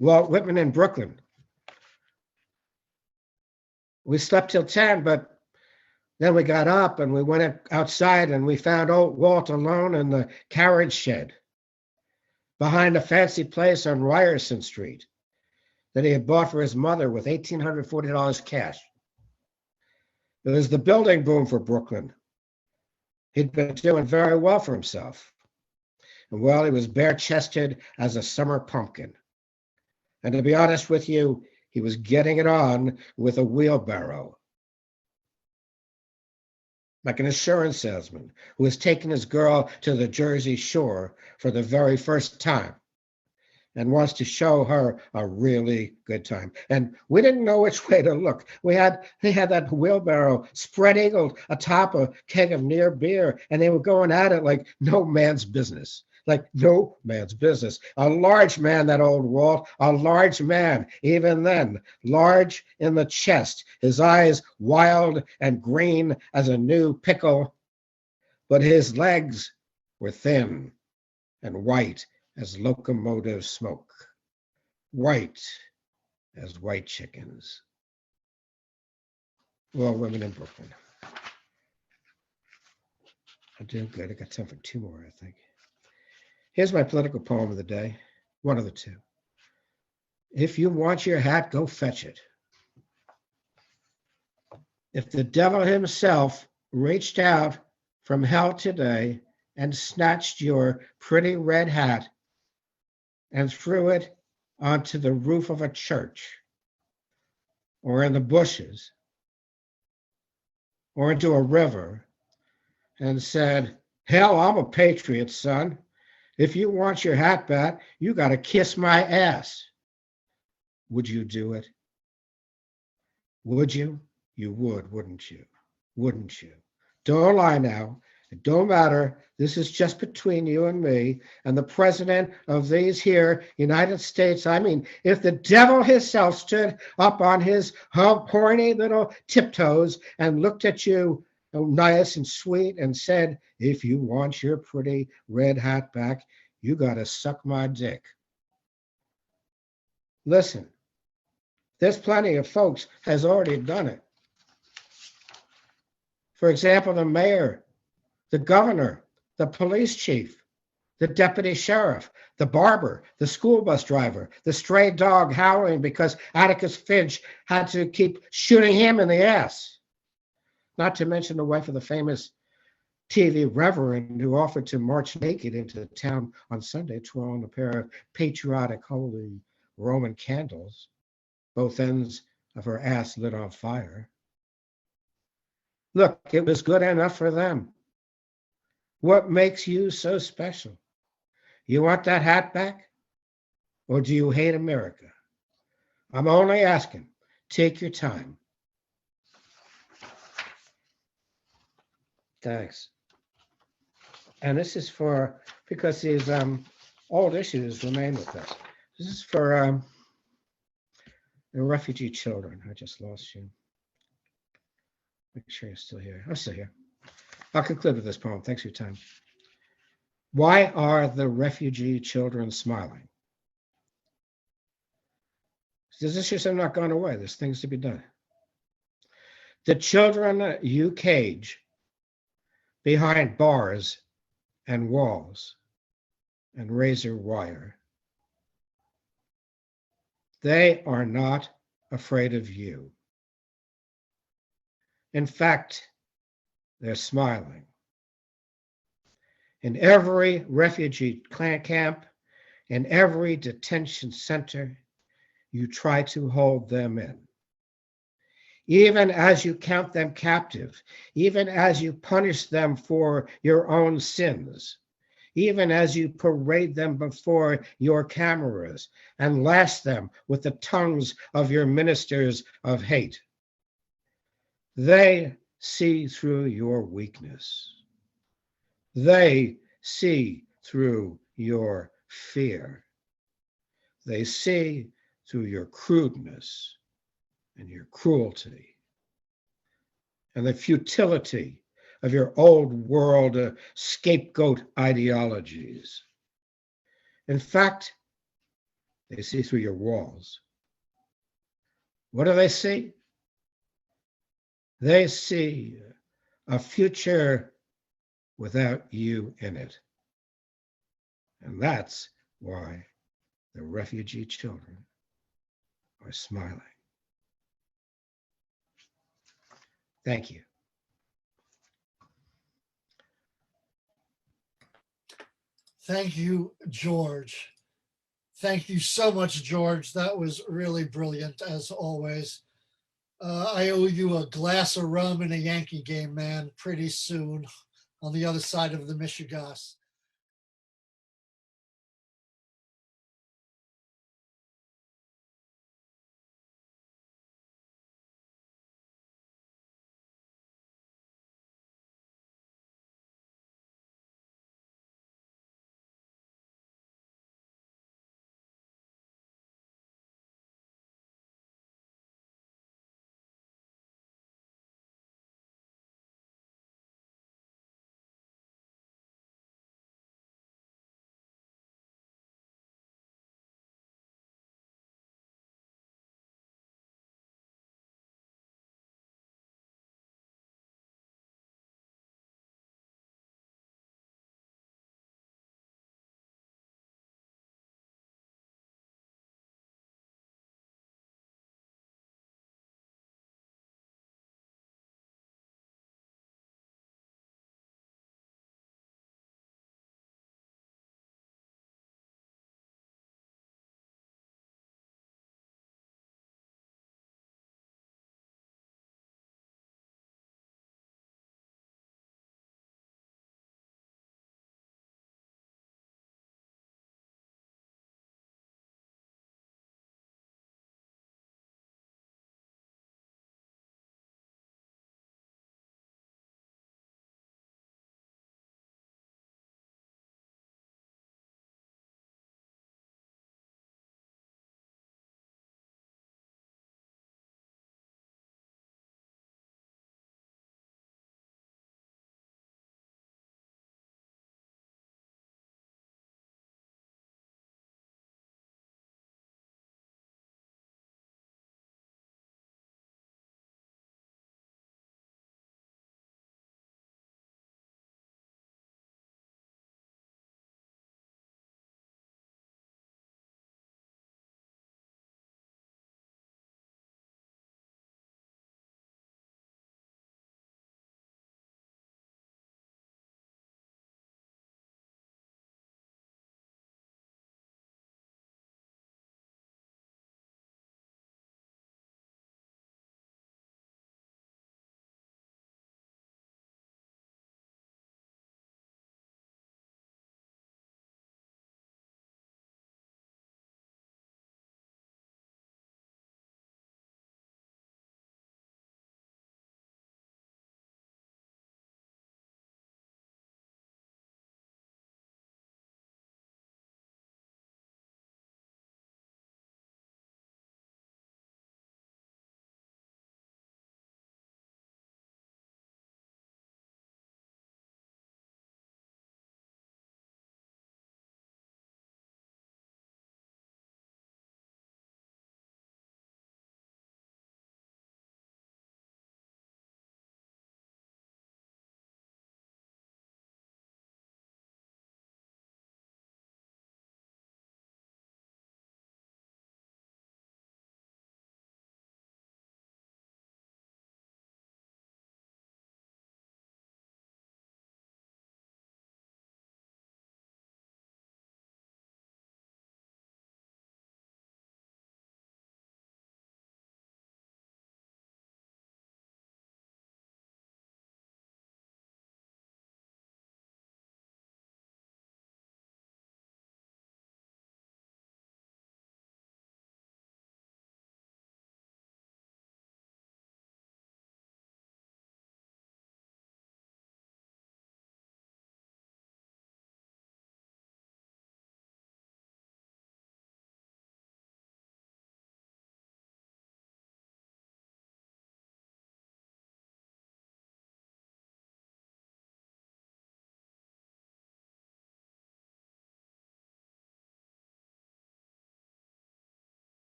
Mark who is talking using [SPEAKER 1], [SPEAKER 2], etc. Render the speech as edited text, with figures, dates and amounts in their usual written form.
[SPEAKER 1] Walt Whitman in Brooklyn. We slept till 10, but then we got up and we went outside and we found old Walt alone in the carriage shed behind a fancy place on Ryerson Street that he had bought for his mother with $1,840 cash. It was the building boom for Brooklyn. He'd been doing very well for himself. And well, he was bare-chested as a summer pumpkin. And to be honest with you, he was getting it on with a wheelbarrow. Like an insurance salesman who was taking his girl to the Jersey Shore for the very first time and wants to show her a really good time. And we didn't know which way to look. They had that wheelbarrow spread-eagled atop a keg of near beer, and they were going at it like no man's business. Like no man's business. A large man, that old Walt, a large man, even then, large in the chest, his eyes wild and green as a new pickle, but his legs were thin and white as locomotive smoke, white as white chickens. Well, women in Brooklyn. I'm doing good. I got time for 2 more, I think. Here's my political poem of the day, one of the 2. If you want your hat, go fetch it. If the devil himself reached out from hell today and snatched your pretty red hat and threw it onto the roof of a church or in the bushes or into a river and said, hell, I'm a patriot, son. If you want your hat back, you got to kiss my ass. Would you do it? Would you? You would, wouldn't you? Wouldn't you? Don't lie now. It don't matter. This is just between you and me and the president of these here United States. I mean, if the devil himself stood up on his horny little tiptoes and looked at you nice and sweet and said, if you want your pretty red hat back, you got to suck my dick. Listen, there's plenty of folks has already done it. For example, the mayor, the governor, the police chief, the deputy sheriff, the barber, the school bus driver, the stray dog howling because Atticus Finch had to keep shooting him in the ass. Not to mention the wife of the famous TV reverend who offered to march naked into town on Sunday, twirling a pair of patriotic holy Roman candles, both ends of her ass lit on fire. Look, it was good enough for them. What makes you so special? You want that hat back? Or do you hate America? I'm only asking. Take your time. Thanks. And this is for, because these old issues remain with us. This is for the refugee children. I just lost you. Make sure you're still here. I'm still here. I'll conclude with this poem. Thanks for your time. Why are the refugee children smiling? These issues have not gone away. There's things to be done. The children you cage behind bars and walls and razor wire, they are not afraid of you. In fact, they're smiling. In every refugee camp, in every detention center, you try to hold them in. Even as you count them captive, even as you punish them for your own sins, even as you parade them before your cameras and lash them with the tongues of your ministers of hate. They see through your weakness. They see through your fear. They see through your crudeness and your cruelty and the futility of your old world scapegoat ideologies. In fact, They see through your walls. What do they see? They see a future without you in it. And that's why the refugee children are smiling. Thank you.
[SPEAKER 2] Thank you, George. Thank you so much, George. That was really brilliant, as always. I owe you a glass of rum and a Yankee game, man, pretty soon on the other side of the Michigas.